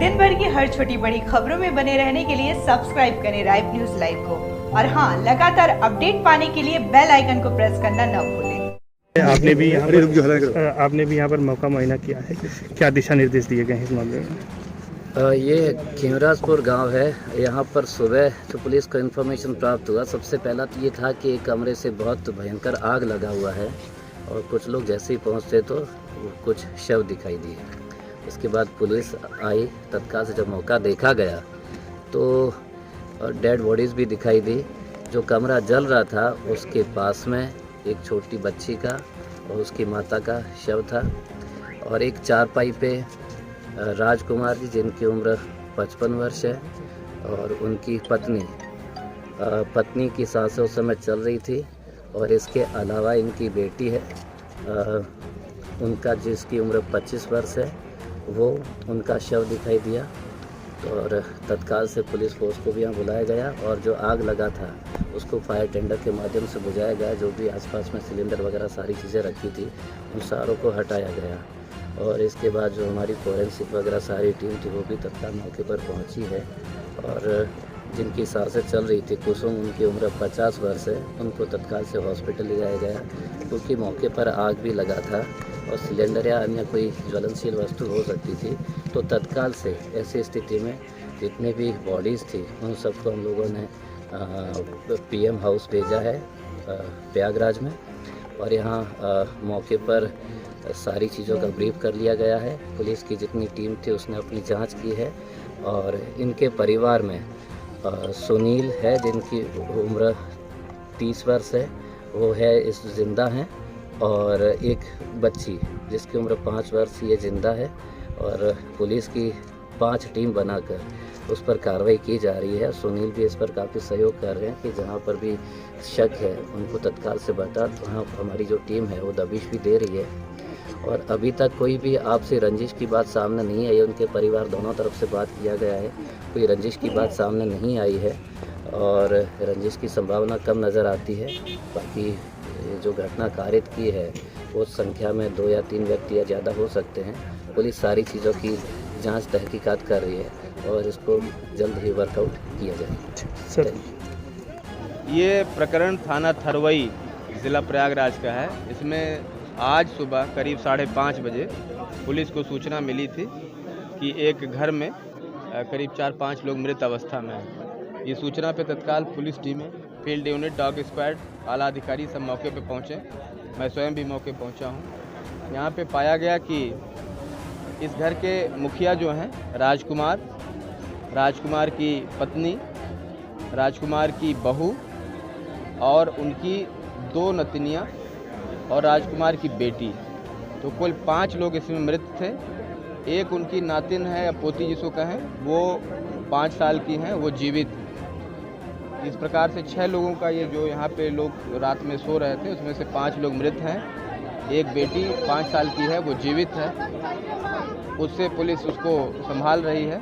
दिन भर की हर छोटी बड़ी खबरों में बने रहने के लिए सब्सक्राइब करें राइब न्यूज लाइव को और हाँ, लगातार अपडेट पाने के लिए बेल आइकन को प्रेस करना न भूलें। आपने भी यहाँ पर मौका मुआयना किया है, क्या दिशा निर्देश दिए गए हैं इस मामले में? ये खिमराजपुर गांव है। यहाँ पर सुबह जो पुलिस को इन्फॉर्मेशन प्राप्त हुआ, सबसे पहला तो ये था कि एक कमरे से बहुत भयंकर आग लगा हुआ है और कुछ लोग जैसे ही पहुँचते तो कुछ शव दिखाई दिए। इसके बाद पुलिस आई, तत्काल से जब मौका देखा गया तो डेड बॉडीज़ भी दिखाई दी। जो कमरा जल रहा था उसके पास में एक छोटी बच्ची का और उसकी माता का शव था और एक चारपाई पे राजकुमार जी जिनकी उम्र 55 वर्ष है और उनकी पत्नी की सांसें उस समय चल रही थी और इसके अलावा इनकी बेटी है उनका जिसकी उम्र 25 वर्ष है, वो उनका शव दिखाई दिया। और तत्काल से पुलिस फोर्स को भी यहाँ बुलाया गया और जो आग लगा था उसको फायर टेंडर के माध्यम से बुझाया गया। जो भी आसपास में सिलेंडर वगैरह सारी चीज़ें रखी थी उन सारों को हटाया गया और इसके बाद जो हमारी फोरेंसिक वगैरह सारी टीम थी वो भी तत्काल मौके पर पहुंची है और जिनकी सांसें चल रही थी कुसुम, उनकी उम्र 50 वर्ष है, उनको तत्काल से हॉस्पिटल ले जाया गया क्योंकि मौके पर आग भी लगा था और सिलेंडर या अन्य कोई ज्वलनशील वस्तु हो सकती थी। तो तत्काल से ऐसी स्थिति में जितने भी बॉडीज़ थी उन सबको हम लोगों ने पीएम हाउस भेजा है प्रयागराज में और यहाँ मौके पर सारी चीज़ों का ब्रीफ कर लिया गया है। पुलिस की जितनी टीम थी उसने अपनी जांच की है और इनके परिवार में सुनील है जिनकी उम्र 30 वर्ष है, वो है इस जिंदा हैं और एक बच्ची जिसकी उम्र 5 वर्ष ये जिंदा है और पुलिस की 5 टीम बनाकर उस पर कार्रवाई की जा रही है। सुनील भी इस पर काफ़ी सहयोग कर रहे हैं कि जहाँ पर भी शक है उनको तत्काल से बता, तो वहाँ हमारी जो टीम है वो दबिश भी दे रही है और अभी तक कोई भी आपसी रंजिश की बात सामने नहीं आई। उनके परिवार दोनों तरफ से बात किया गया है, कोई रंजिश की बात सामने नहीं आई है और रंजिश की संभावना कम नज़र आती है। बाकी जो घटना कारित की है वो संख्या में 2 या 3 व्यक्ति या ज़्यादा हो सकते हैं। पुलिस सारी चीज़ों की जांच तहकीकात कर रही है और इसको जल्द ही वर्कआउट किया जाए। ये प्रकरण थाना थरवई ज़िला प्रयागराज का है। इसमें आज सुबह करीब 5:30 बजे पुलिस को सूचना मिली थी कि एक घर में करीब 4-5 लोग मृत अवस्था में हैं। ये सूचना पे तत्काल पुलिस टीमें, फील्ड यूनिट, डॉग स्क्वाड, आला अधिकारी सब मौके पे पहुँचे। मैं स्वयं भी मौके पहुँचा हूँ। यहाँ पे पाया गया कि इस घर के मुखिया जो हैं राजकुमार की पत्नी, राजकुमार की बहू और उनकी 2 नतनियाँ और राजकुमार की बेटी, तो कुल 5 लोग इसमें मृत थे। एक उनकी नातिन है या पोती जिसको कहें, वो 5 साल की हैं, वो जीवित। इस प्रकार से 6 लोगों का ये जो यहाँ पे लोग रात में सो रहे थे उसमें से 5 लोग मृत हैं। एक बेटी 5 साल की है, वो जीवित है। उससे पुलिस उसको संभाल रही है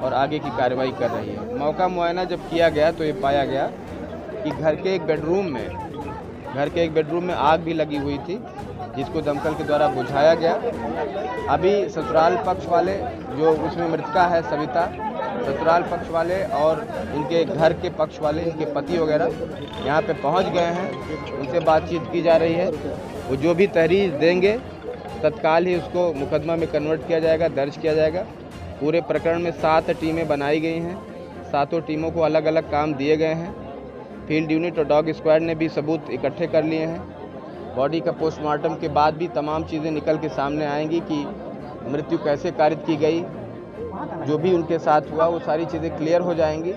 और आगे की कार्रवाई कर रही है। मौका मुआयना जब किया गया तो ये पाया गया कि घर के एक बेडरूम में आग भी लगी हुई थी जिसको दमकल के द्वारा बुझाया गया। अभी ससुराल पक्ष वाले जो उसमें मृतका है सविता, ससुराल पक्ष वाले और इनके घर के पक्ष वाले, इनके पति वगैरह यहाँ पे पहुँच गए हैं। उनसे बातचीत की जा रही है। वो जो भी तहरीर देंगे तत्काल ही उसको मुकदमा में कन्वर्ट किया जाएगा, दर्ज किया जाएगा। पूरे प्रकरण में 7 टीमें बनाई गई हैं। 7 टीमों को अलग अलग काम दिए गए हैं। फील्ड यूनिट और डॉग स्क्वाड ने भी सबूत इकट्ठे कर लिए हैं। बॉडी का पोस्टमार्टम के बाद भी तमाम चीज़ें निकल के सामने आएंगी कि मृत्यु कैसे कारित की गई, जो भी उनके साथ हुआ वो सारी चीज़ें क्लियर हो जाएंगी।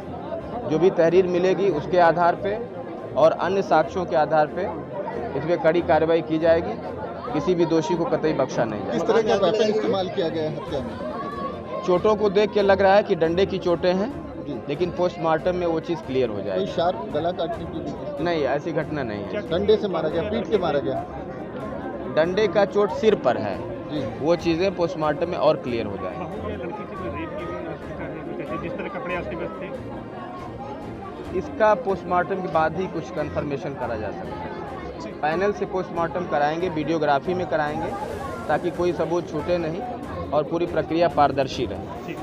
जो भी तहरीर मिलेगी उसके आधार पे और अन्य साक्ष्यों के आधार पे इसमें कड़ी कार्रवाई की जाएगी। किसी भी दोषी को कतई बख्शा नहीं जाएगा। किस तरह का वेपन इस्तेमाल किया गया है हत्या में? चोटों को देख के लग रहा है कि डंडे की चोटें हैं, लेकिन पोस्टमार्टम में वो चीज़ क्लियर हो जाएगी। कोई शार्प गला काटने की? नहीं, ऐसी घटना नहीं है। डंडे से मारा गया, पीठ से मारा गया? डंडे का चोट सिर पर है जी। वो चीज़ें पोस्टमार्टम में और क्लियर हो जाएगी। इसका पोस्टमार्टम के बाद ही कुछ कंफर्मेशन करा जा सकता है। पैनल से पोस्टमार्टम कराएंगे, वीडियोग्राफी में कराएंगे ताकि कोई सबूत छूटे नहीं और पूरी प्रक्रिया पारदर्शी रहे।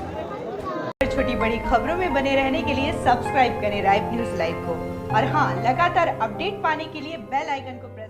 छोटी बड़ी खबरों में बने रहने के लिए सब्सक्राइब करें राइब न्यूज लाइव को और हाँ, लगातार अपडेट पाने के लिए बेल आइकन को प्रेस